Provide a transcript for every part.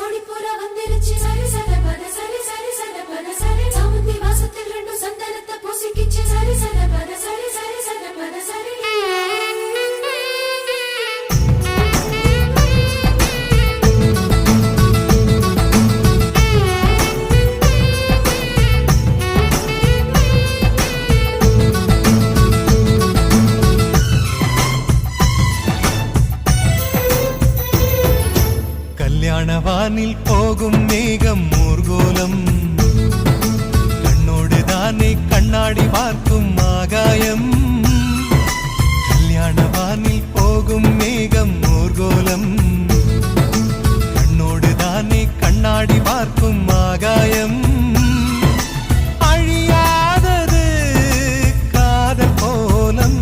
ஜோடி புறா வந்துருச்சு சரி சத பத சரி சரி சத பத சரி சாமுந்தி வாசத்தில் ரெண்டு சந்தனத்தை பூசிக்கிச்சு சரி சத பத சரி சரி சத பத சரி கல்யாணவானில் போகும் மேகம் ஊர்கோலம் கண்ணோடு தானே கண்ணாடி பார்க்கும் ஆகாயம் கல்யாணவானில் போகும் மேகம் ஊர்கோலம் கண்ணோடு தானே கண்ணாடி பார்க்கும் ஆகாயம் அழியாதது காதல் கோலம்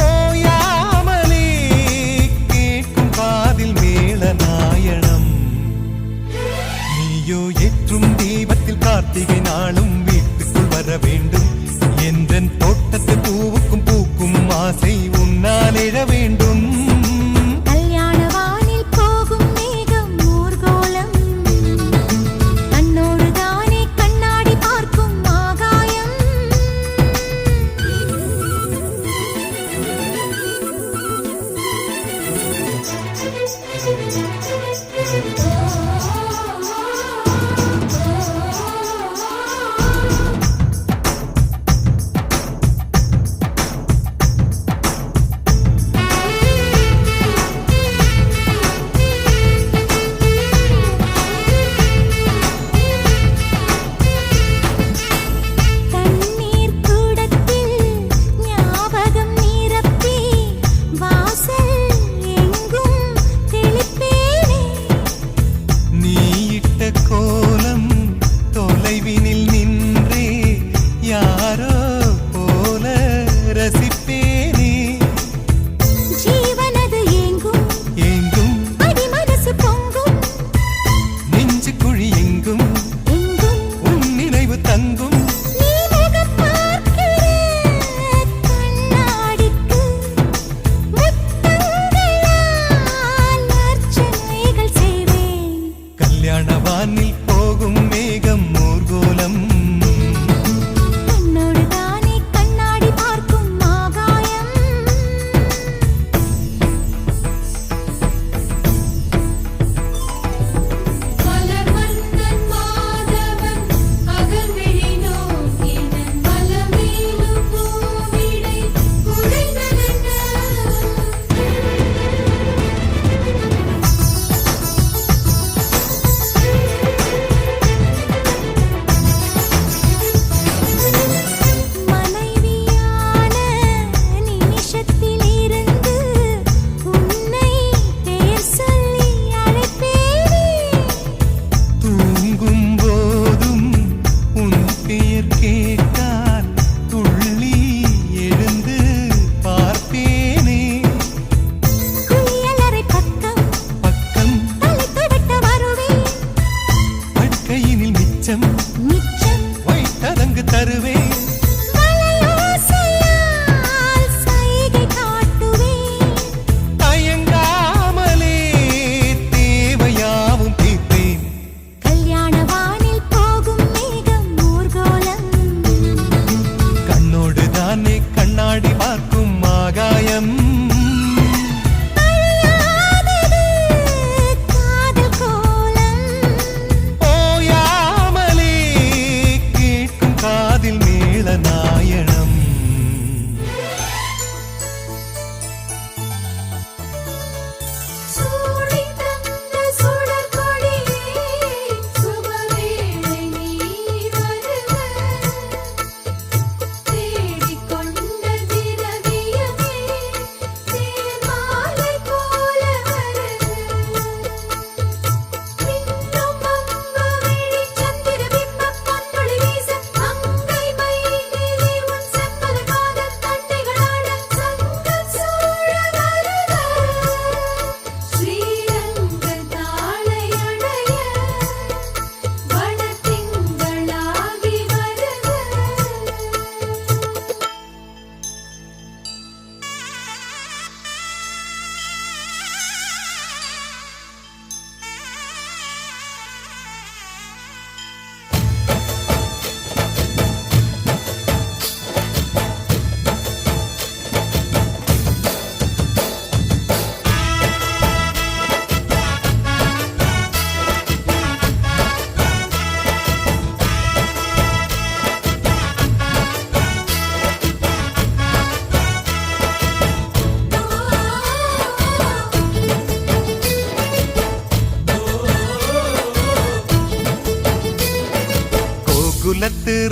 ஓயாமலே கேட்கும் காதில் மேளநாயணம் நீயோ ஏற்றும் தீபத்தில் கார்த்திகை நாளும் வீட்டுக்குள் வர வேண்டும் என்றன் தோட்டத்து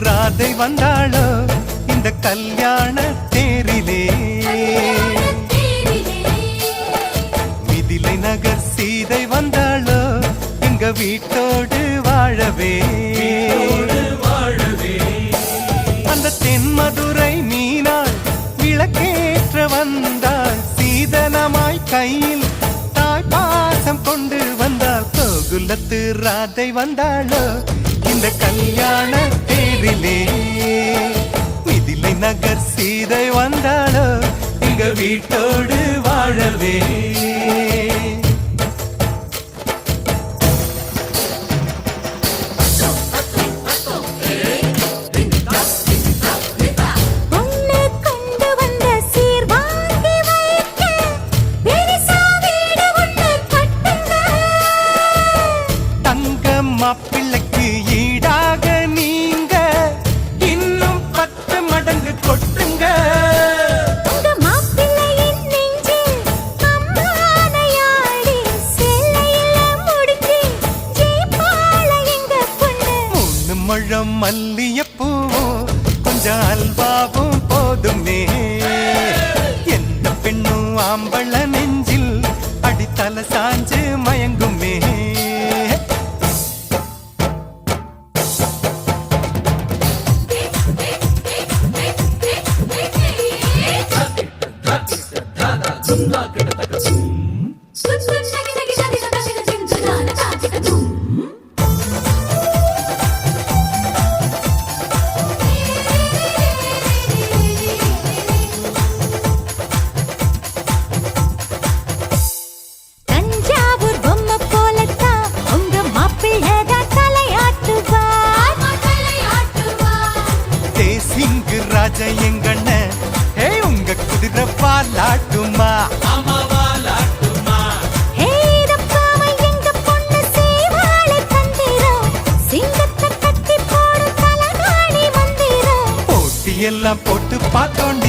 ராதை வந்தாளோ இந்த கல்யாண தேரிலே. மிதிலை நகர் சீதை வந்தாளோ எங்க வீட்டோடு வாழவே. அந்த தென்மதுரை மீனாள் விளக்கேற்ற வந்தாள். சீதனமாய் கையில் தாய் பாசம் கொண்டு வந்தாள். கோகுலத்து ராதை வந்தாளோ இந்த கல்யாண தேரிலே. மிதிலை நகர் சீதை வந்தாளோ எங்க வீட்டோடு வாழவே. மாப்பிள்ளைக்கு ஈடாக நீங்க இன்னும் 10 மடங்கு கொட்டுங்க. மூணு முழம் மல்லியப்பூவும் கொஞ்சம் அல்வாவும் போதுமே. எந்த பெண்ணும் ஆம்பள நெஞ்சில் அடித்தல சாஞ்சு மயங்குமே. Good, good,